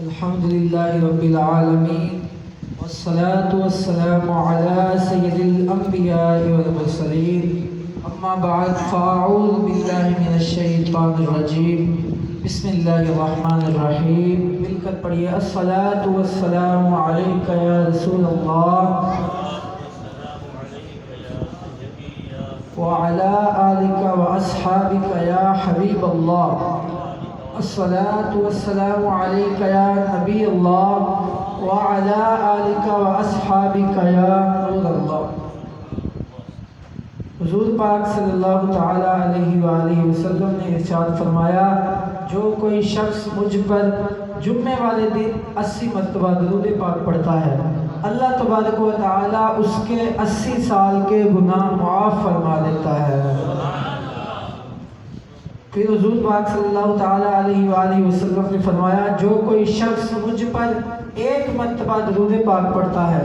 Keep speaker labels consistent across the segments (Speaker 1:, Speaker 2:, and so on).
Speaker 1: الحمد لله رب العالمين والصلاة والسلام على سيد الأنبياء والمرسلين أما بعد فأعوذ بالله من الشيطان الرجيم بسم الله الرحمن الرحيم مل کر پڑھیے الصلاة والسلام عليك يا رسول الله وعلى آلك وأصحابك يا حبيب الله الصلاة والسلام عليك يا نبي الله وعلى آلك وأصحابك يا نور الله۔ حضور پاک صلی اللہ تعالی علیہ وآلہ وسلم نے ارشاد فرمایا، جو کوئی شخص مجھ پر جمعے والے دن 80 مرتبہ درود پاک پڑھتا ہے، اللہ تبارک و تعالی اس کے 80 سال کے گناہ معاف فرما دیتا ہے۔ پھر حضور پاک صلی اللہ تعالی علیہ وآلہ وسلم نے فرمایا، جو کوئی شخص مجھ پر 1 مرتبہ درود پاک پڑھتا ہے،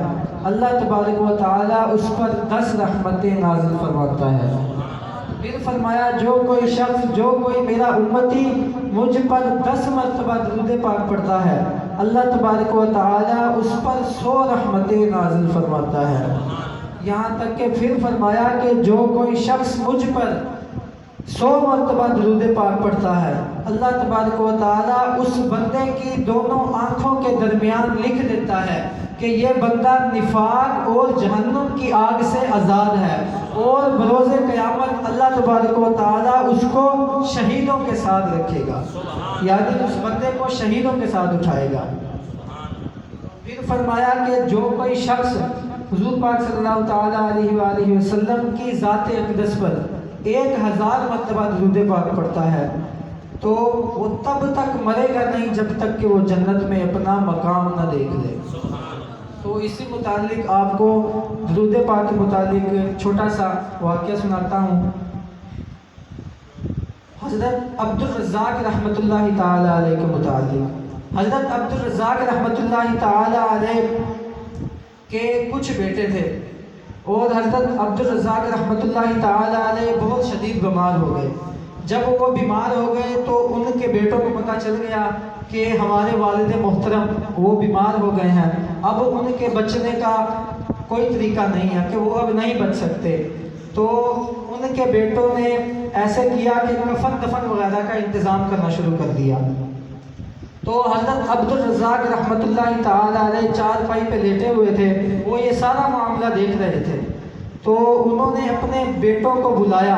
Speaker 1: اللہ تبارک و تعالی اس پر 10 رحمتیں نازل فرماتا ہے۔ پھر فرمایا، جو کوئی میرا امتی مجھ پر 10 مرتبہ درود پاک پڑھتا ہے، اللہ تبارک و تعالی اس پر 100 رحمتیں نازل فرماتا ہے۔ یہاں تک کہ پھر فرمایا کہ جو کوئی شخص مجھ پر 100 مرتبہ درود پاک پڑھتا ہے، اللہ تبارک و تعالی اس بندے کی دونوں آنکھوں کے درمیان لکھ دیتا ہے کہ یہ بندہ نفاق اور جہنم کی آگ سے آزاد ہے، اور بروز قیامت اللہ تبارک و تعالی اس کو شہیدوں کے ساتھ رکھے گا، یعنی اس بندے کو شہیدوں کے ساتھ اٹھائے گا۔ پھر فرمایا کہ جو کوئی شخص حضور پاک صلی اللہ تعالی علیہ وآلہ وسلم کی ذات اقدس پر 1000 مرتبہ درود پاک پڑھتا ہے تو وہ تب تک مرے گا نہیں جب تک کہ وہ جنت میں اپنا مقام نہ دیکھ لے۔ تو اسی متعلق آپ کو درود پاک کے متعلق چھوٹا سا واقعہ سناتا ہوں۔ حضرت عبد الرزاق رحمۃ اللہ تعالی علیہ کے متعلق، حضرت عبد الرزاق رحمۃ اللہ تعالی علیہ کے کچھ بیٹے تھے، اور حضرت عبد الرزاق رحمۃ اللہ تعالی علیہ بہت شدید بیمار ہو گئے۔ جب وہ بیمار ہو گئے تو ان کے بیٹوں کو پتہ چل گیا کہ ہمارے والد محترم وہ بیمار ہو گئے ہیں، اب ان کے بچنے کا کوئی طریقہ نہیں ہے کہ وہ اب نہیں بچ سکتے۔ تو ان کے بیٹوں نے ایسے کیا کہ کفن دفن وغیرہ کا انتظام کرنا شروع کر دیا۔ تو حضرت عبد الرزاق رحمۃ اللہ تعالی علیہ چارپائی پہ لیٹے ہوئے تھے، وہ یہ سارا معاملہ دیکھ رہے تھے۔ تو انہوں نے اپنے بیٹوں کو بلایا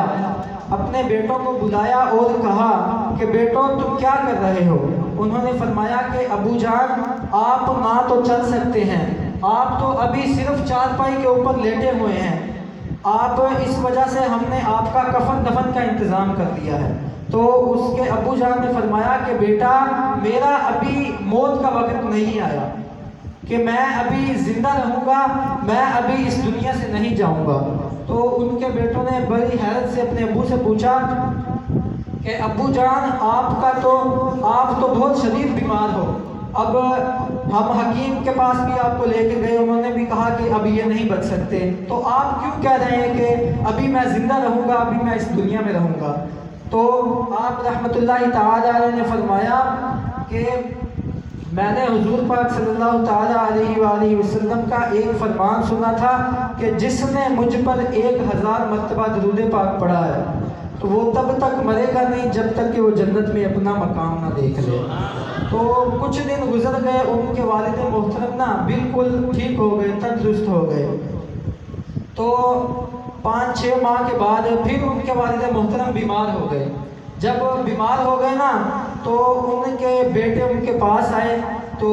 Speaker 1: اور کہا کہ بیٹو تم کیا کر رہے ہو؟ انہوں نے فرمایا کہ ابو جان آپ نہ تو چل سکتے ہیں، آپ تو ابھی صرف چارپائی کے اوپر لیٹے ہوئے ہیں، آپ اس وجہ سے ہم نے آپ کا کفن دفن کا انتظام کر دیا ہے۔ تو اس کے ابو جان نے فرمایا کہ بیٹا میرا ابھی موت کا وقت نہیں آیا کہ میں ابھی زندہ رہوں گا، میں ابھی اس دنیا سے نہیں جاؤں گا۔ تو ان کے بیٹوں نے بڑی حیرت سے اپنے ابو سے پوچھا کہ ابو جان آپ تو بہت شدید بیمار ہو، اب ہم حکیم کے پاس بھی آپ کو لے کے گئے، انہوں نے بھی کہا کہ اب یہ نہیں بچ سکتے، تو آپ کیوں کہہ رہے ہیں کہ ابھی میں زندہ رہوں گا، ابھی میں اس دنیا میں رہوں گا؟ تو آپ رحمۃ اللہ تعالی علیہ نے فرمایا کہ میں نے حضور پاک صلی اللہ تعالی علیہ وآلہ وسلم کا ایک فرمان سنا تھا کہ جس نے مجھ پر 1000 مرتبہ درود پاک پڑھا ہے تو وہ تب تک مرے گا نہیں جب تک کہ وہ جنت میں اپنا مقام نہ دیکھ لے۔ تو کچھ دن گزر گئے، ان کے والد محترم نا بالکل ٹھیک ہو گئے، تندرست ہو گئے۔ تو 5-6 ماہ کے بعد پھر ان کے والد محترم بیمار ہو گئے۔ جب بیمار ہو گئے نا تو ان کے بیٹے ان کے پاس آئے، تو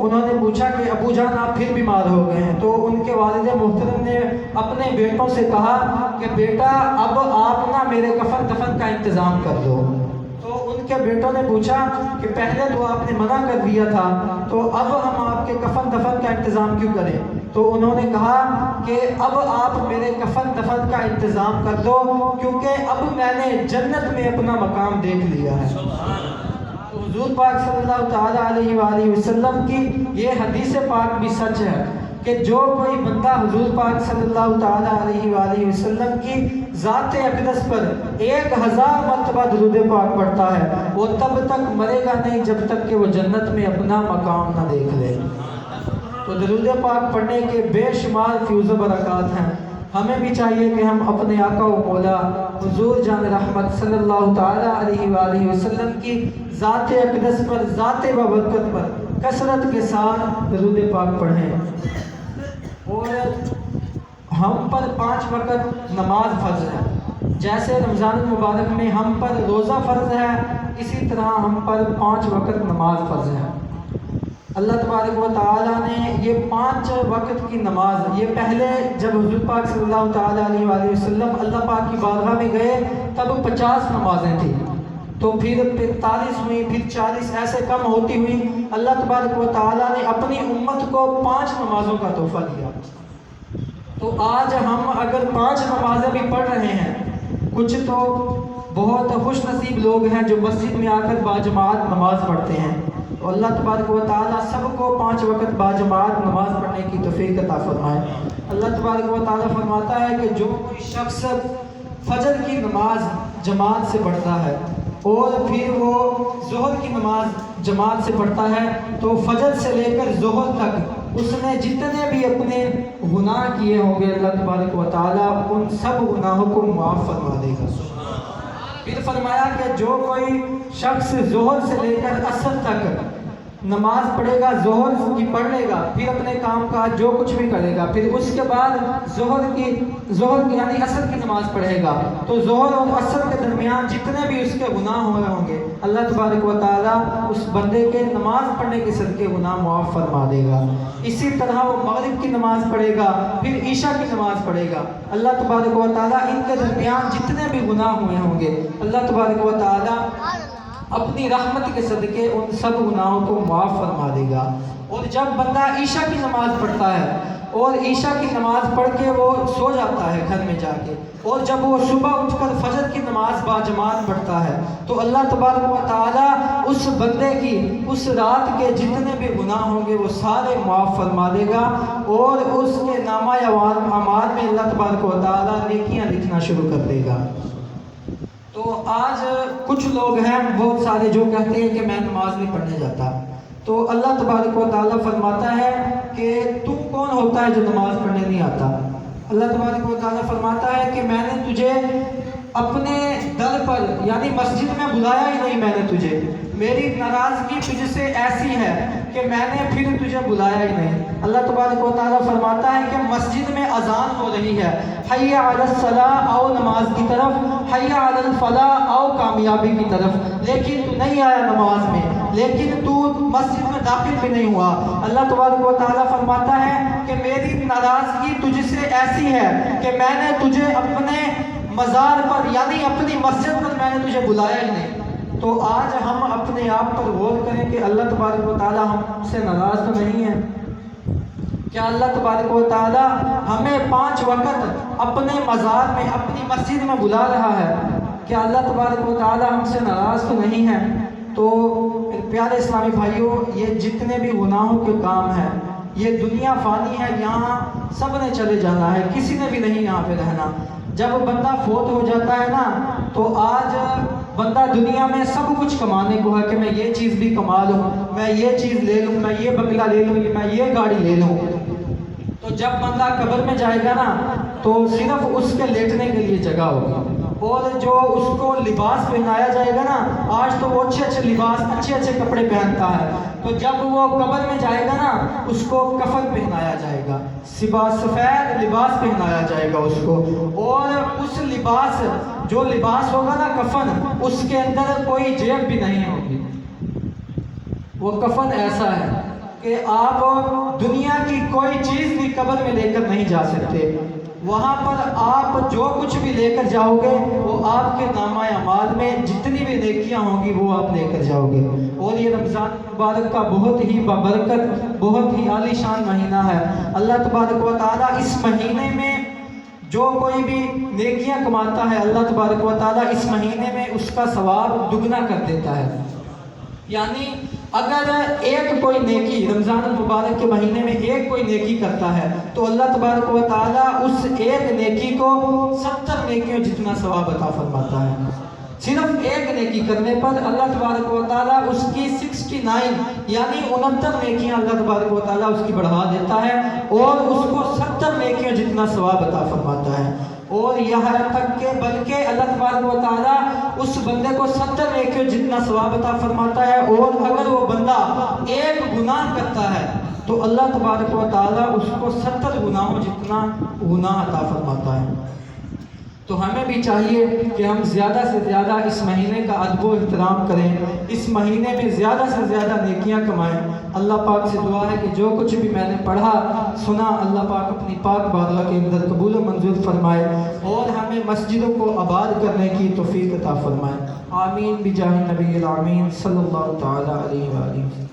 Speaker 1: انہوں نے پوچھا کہ ابو جان آپ پھر بیمار ہو گئے ہیں۔ تو ان کے والد محترم نے اپنے بیٹوں سے کہا کہ بیٹا اب آپ نا میرے کفن دفن کا انتظام کر دو۔ تو ان کے بیٹوں نے پوچھا کہ پہلے تو آپ نے منع کر دیا تھا، تو اب ہم آپ کے کفن دفن کا انتظام کیوں کریں؟ تو انہوں نے کہا کہ اب آپ میرے کفن دفن کا انتظام کر دو، کیونکہ اب میں نے جنت میں اپنا مقام دیکھ لیا ہے۔ حضور پاک صلی اللہ تعالی علیہ وآلہ وسلم کی یہ حدیث پاک بھی سچ ہے کہ جو کوئی بندہ حضور پاک صلی اللہ تعالیٰ علیہ وآلہ وسلم کی ذات اقدس پر 1000 مرتبہ درود پاک پڑھتا ہے وہ تب تک مرے گا نہیں جب تک کہ وہ جنت میں اپنا مقام نہ دیکھ لے۔ تو درود پاک پڑھنے کے بے شمار فیوز و برکات ہیں۔ ہمیں بھی چاہیے کہ ہم اپنے آقا و مولا حضور جان رحمت صلی اللہ تعالیٰ علیہ وآلہ وسلم کی ذات اقدس پر، ذات بابرکت پر کثرت کے ساتھ درود پاک پڑھیں۔ اور ہم پر 5 وقت نماز فرض ہے، جیسے رمضان المبارک میں ہم پر روزہ فرض ہے، اسی طرح ہم پر 5 وقت نماز فرض ہے۔ اللہ تبارک و تعالیٰ نے یہ 5 وقت کی نماز، یہ پہلے جب حضور پاک صلی اللہ تعالیٰ علیہ وآلہ وسلم اللہ پاک کی بارگاہ میں گئے تب 50 نمازیں تھیں، تو پھر 45 ہوئی، پھر 40، ایسے کم ہوتی ہوئی۔ اللہ تبارک و تعالیٰ نے اپنی امت کو 5 نمازوں کا تحفہ دیا۔ تو آج ہم اگر 5 نمازیں بھی پڑھ رہے ہیں، کچھ تو بہت خوش نصیب لوگ ہیں جو مسجد میں آ کر باجماعت نماز پڑھتے ہیں، تو اللہ تبارک و تعالیٰ سب کو 5 وقت باجماعت نماز پڑھنے کی توفیق عطا فرمائے۔ اللہ تبارک و تعالیٰ فرماتا ہے کہ جو کوئی شخص فجر کی نماز جماعت سے پڑھتا ہے اور پھر وہ ظہر کی نماز جماعت سے پڑھتا ہے تو فجر سے لے کر ظہر تک اس نے جتنے بھی اپنے گناہ کیے ہوں گے اللہ تبارک و تعالیٰ ان سب گناہوں کو معاف فرما دے گا۔ پھر فرمایا کہ جو کوئی شخص ظہر سے لے کر عصر تک نماز پڑھے گا، ظہر کی پڑھ لے گا، پھر اپنے کام کاج جو کچھ بھی کرے گا، پھر اس کے بعد ظہر کی یعنی عصر کی نماز پڑھے گا، تو ظہر اور عصر کے درمیان جتنے بھی اس کے گناہ ہوئے ہوں گے اللہ تبارک و تعالیٰ اس بندے کے نماز پڑھنے کے صدقے گناہ معاف فرما دے گا۔ اسی طرح وہ مغرب کی نماز پڑھے گا، پھر عشاء کی نماز پڑھے گا، اللہ تبارک و تعالیٰ ان کے درمیان جتنے بھی گناہ ہوئے ہوں گے اللہ تبارک و تعالیٰ اپنی رحمت کے صدقے ان سب گناہوں کو معاف فرما دے گا۔ اور جب بندہ عشاء کی نماز پڑھتا ہے اور عشاء کی نماز پڑھ کے وہ سو جاتا ہے گھر میں جا کے، اور جب وہ صبح اٹھ کر فجر کی نماز باجماعت پڑھتا ہے تو اللہ تبارک و تعالیٰ اس بندے کی اس رات کے جتنے بھی گناہ ہوں گے وہ سارے معاف فرما دے گا، اور اس کے نامہ اعمال میں اللہ تبارک و تعالیٰ نیکیاں لکھنا شروع کر دے گا۔ تو آج کچھ لوگ ہیں بہت سارے جو کہتے ہیں کہ میں نماز نہیں پڑھنے جاتا، تو اللہ تبارک و تعالیٰ فرماتا ہے کہ تو کون ہوتا ہے جو نماز پڑھنے نہیں آتا؟ اللہ تبارک و تعالیٰ فرماتا ہے کہ میں نے تجھے اپنے در پر یعنی مسجد میں بلایا ہی نہیں، میں نے تجھے، میری ناراضگی تجھ سے ایسی ہے کہ میں نے پھر تجھے بلایا ہی نہیں۔ اللہ تبارک و تعالیٰ فرماتا ہے کہ مسجد میں اذان ہو رہی ہے، حی علی الصلاۃ، آؤ نماز کی طرف، حی علی الفلاح، آؤ کامیابی کی طرف، لیکن تو نہیں آیا نماز میں، لیکن تو مسجد میں داخل بھی نہیں ہوا۔ اللہ تبارک و تعالیٰ فرماتا ہے کہ میری ناراضگی تجھ سے ایسی ہے کہ میں نے تجھے اپنے مزار پر یعنی اپنی مسجد پر میں نے تجھے بلایا ہی نہیں۔ تو آج ہم اپنے آپ پر غور کریں کہ اللہ تبارک و تعالیٰ ہم سے ناراض تو نہیں ہے؟ کیا اللہ تبارک و تعالیٰ ہمیں 5 وقت اپنے مزار میں اپنی مسجد میں بلا رہا ہے؟ کیا اللہ تبارک و تعالیٰ ہم سے ناراض تو نہیں ہے؟ تو پیارے اسلامی بھائیوں، یہ جتنے بھی گناہوں کے کام ہیں، یہ دنیا فانی ہے، یہاں سب نے چلے جانا ہے، کسی نے بھی نہیں یہاں پہ رہنا۔ جب بندہ فوت ہو جاتا ہے نا تو آج بندہ دنیا میں سب کچھ کمانے کو ہے کہ میں یہ چیز بھی کما لوں، میں یہ چیز لے لوں، میں یہ بنگلہ لے لوں، میں یہ گاڑی لے لوں۔ تو جب بندہ قبر میں جائے گا نا تو صرف اس کے لیٹنے کے لیے جگہ ہوگی، اور جو اس کو لباس پہنایا جائے گا نا، آج تو وہ اچھے لباس اچھے کپڑے پہنتا ہے، تو جب وہ قبر میں جائے گا نا اس کو کفن پہنایا جائے گا، سفید لباس پہنایا جائے گا اس کو، اور اس لباس جو لباس ہوگا نا کفن، اس کے اندر کوئی جیب بھی نہیں ہوگی۔ وہ کفن ایسا ہے کہ آپ دنیا کی کوئی چیز بھی قبر میں لے کر نہیں جا سکتے، وہاں پر آپ جو کچھ بھی لے کر جاؤ گے وہ آپ کے نامہ اعمال میں جتنی بھی نیکیاں ہوں گی وہ آپ لے کر جاؤ گے۔ اور یہ رمضان مبارک کا بہت ہی بابرکت، بہت ہی عالی شان مہینہ ہے۔ اللہ تبارک و تعالیٰ اس مہینے میں جو کوئی بھی نیکیاں کماتا ہے اللہ تبارک و تعالیٰ اس مہینے میں اس کا ثواب دگنا کر دیتا ہے، یعنی اگر ایک کوئی نیکی رمضان المبارک کے مہینے میں ایک کوئی نیکی کرتا ہے تو اللہ تبارک و تعالیٰ اس ایک نیکی کو 70 نیکیوں جتنا ثواب عطا فرماتا ہے۔ صرف ایک نیکی کرنے پر اللہ تبارک و تعالیٰ اس کی 69 یعنی 69 نیکیاں اللہ تبارک و تعالیٰ اس کی بڑھا دیتا ہے اور اس کو 70 نیکیوں جتنا ثواب عطا فرماتا ہے۔ اور یہاں تک کہ بلکہ اللہ تبارک و تعالیٰ اس بندے کو 70 نیکیوں جتنا ثواب عطا فرماتا ہے، اور اگر وہ بندہ ایک گناہ کرتا ہے تو اللہ تبارک و تعالیٰ اس کو 70 گناہوں جتنا گناہ عطا فرماتا ہے۔ تو ہمیں بھی چاہیے کہ ہم زیادہ سے زیادہ اس مہینے کا ادب و احترام کریں، اس مہینے میں زیادہ سے زیادہ نیکیاں کمائیں۔ اللہ پاک سے دعا ہے کہ جو کچھ بھی میں نے پڑھا سنا اللہ پاک اپنی پاک بارگاہ کے اندر قبول و منظور فرمائے اور ہمیں مسجدوں کو آباد کرنے کی توفیق عطا فرمائے۔ آمین بجاہ نبی العامین صلی اللہ تعالی علیہ وآلہ وسلم۔